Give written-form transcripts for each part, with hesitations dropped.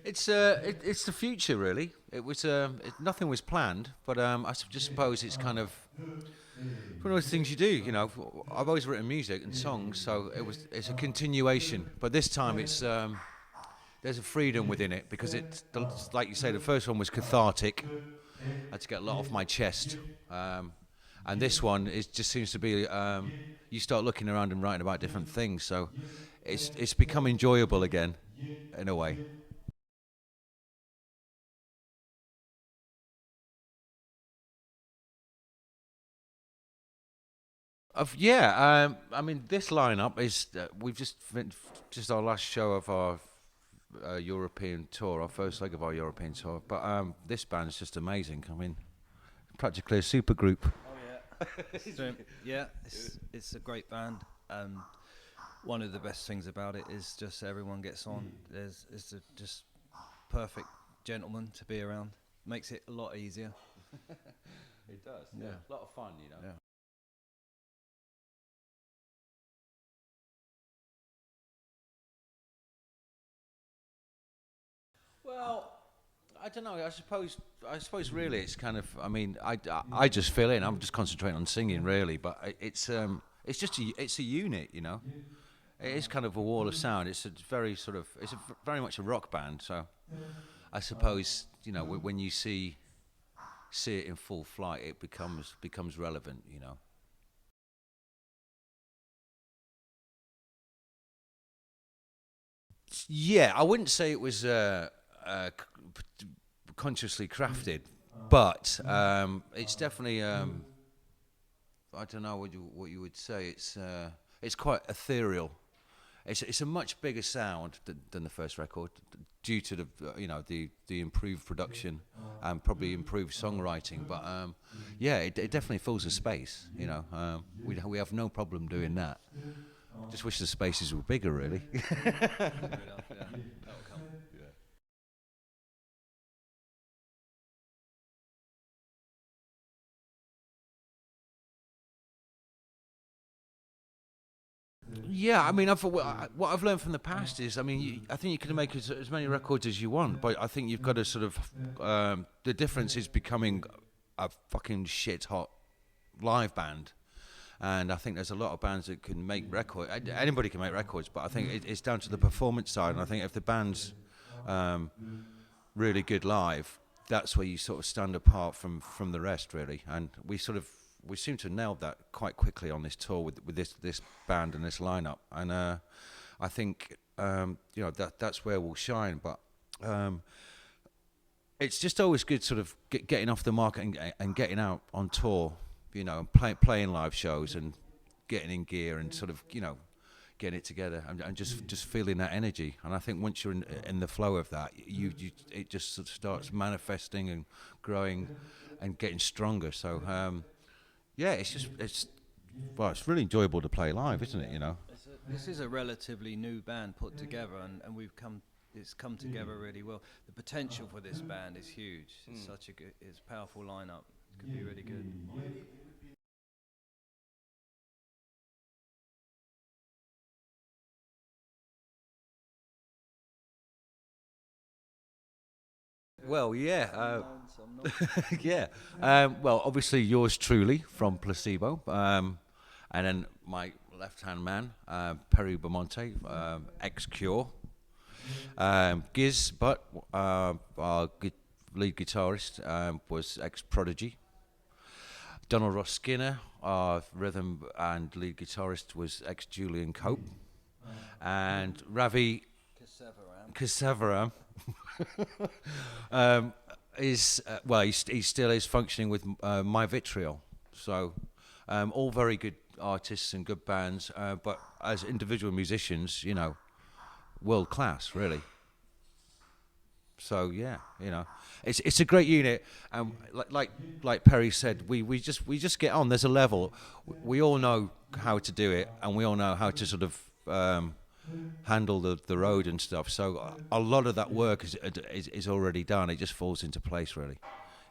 It's the future really. Nothing was planned, but just suppose it's kind of one of those things you do. I've always written music and songs, so it's a continuation. But this time there's a freedom within it because like you say, the first one was cathartic. I had to get a lot off my chest, and this one just seems to be. You start looking around and writing about different things, so it's become enjoyable again, in a way. I mean, this lineup is we've just our last show of our European tour, our first leg of our European tour. But this band's just amazing. I mean, practically a super group. Oh yeah, yeah, it's a great band. One of the best things about it is just everyone gets on. Just perfect gentleman to be around. Makes it a lot easier. It does. Yeah. A lot of fun, Yeah. Well, I don't know. I suppose really it's kind of. I mean, I just fill in. I'm just concentrating on singing really, but it's just it's a unit, you know. It is kind of a wall of sound. It's a very sort of very much a rock band. So I suppose when you see it in full flight, it becomes relevant, you know. Yeah, I wouldn't say it was consciously crafted, but it's definitely I don't know what you would say. It's quite ethereal. It's a much bigger sound than the first record, due to the improved production and probably improved songwriting. But yeah, it definitely fills a space. We have no problem doing that. Just wish the spaces were bigger, really. Fair enough, yeah. That'll come. Yeah, I mean, what I've learned from the past is, I mean, I think you can make as many records as you want, but I think you've got to sort of, the difference is becoming a fucking shit hot live band. And I think there's a lot of bands that can make records. Anybody can make records, but I think it's down to the performance side. And I think if the band's um, really good live, that's where you sort of stand apart from the rest, really. And we seem to have nailed that quite quickly on this tour with this band and this lineup. And I think that's where we'll shine. But it's just always good, sort of getting off the market and getting out on tour, and playing live shows and getting in gear and sort of getting it together and just feeling that energy. And I think once you're in the flow of that, it just sort of starts manifesting and growing and getting stronger. So yeah, it's really enjoyable to play live, isn't it? This is a relatively new band put together, and it's come together really well. The potential for this band is huge. It's a powerful lineup. It could be really good. Well, yeah, Some known, some not. yeah. Well, obviously yours truly from Placebo, and then my left-hand man, Perry Beaumonte, ex-Cure, Giz, but our lead guitarist was ex-Prodigy. Donald Ross Skinner, our rhythm and lead guitarist, was ex-Julian Cope, and Ravi Casseveram. Kasavaram um, is well, he still is functioning with My Vitriol. So all very good artists and good bands, but as individual musicians, world class, really. So yeah, it's a great unit. Like Perry said, we just get on. There's a level. We all know how to do it, and we all know how to sort of handle the road and stuff. So a lot of that work is already done. It just falls into place, really.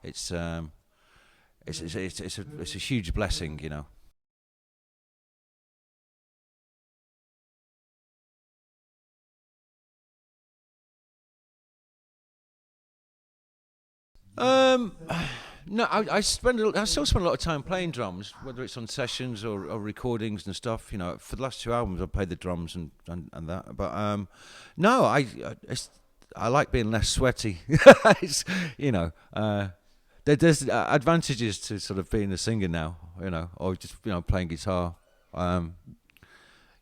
It's it's a huge blessing, Um, no, I still spend a lot of time playing drums, whether it's on sessions or recordings and stuff. You know, for the last two albums, I played the drums and that. But no, I like being less sweaty. It's, you know, there's advantages to sort of being a singer now. You know, or just playing guitar. Um,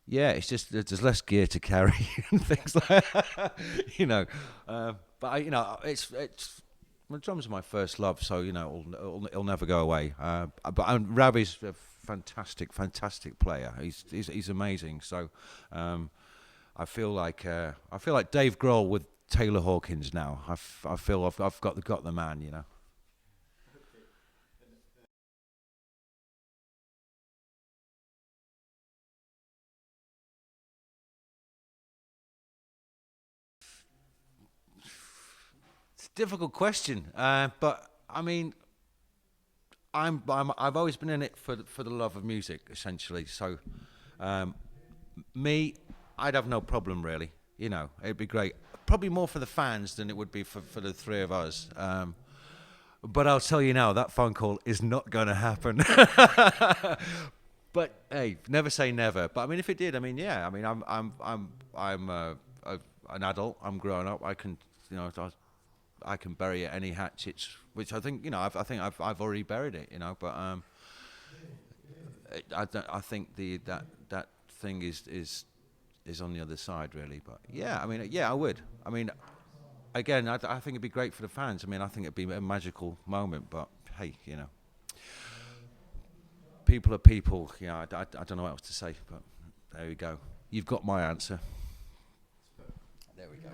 yeah, it's just there's less gear to carry and things like that. you know. But it's well, drums are my first love, so it'll never go away. But Ravi's a fantastic player. He's amazing. So I feel like Dave Grohl with Taylor Hawkins now. I feel I've got the man. You know. It's a difficult question, but I mean, I've always been in it for the love of music, essentially. So, um, me, I'd have no problem really. You know, it'd be great. Probably more for the fans than it would be for the three of us. But I'll tell you now, that phone call is not going to happen. But hey, never say never. But I mean, if it did, I mean, yeah. I mean, I'm an adult. I'm grown up. I can, you know, I can bury any hatchets, which I think, I think I've already buried it, But I think that thing is on the other side, really. But yeah, I mean, yeah, I would. I mean, again, I think it'd be great for the fans. I mean, I think it'd be a magical moment. But hey, people are people. I don't know what else to say. But there we go. You've got my answer. There we go.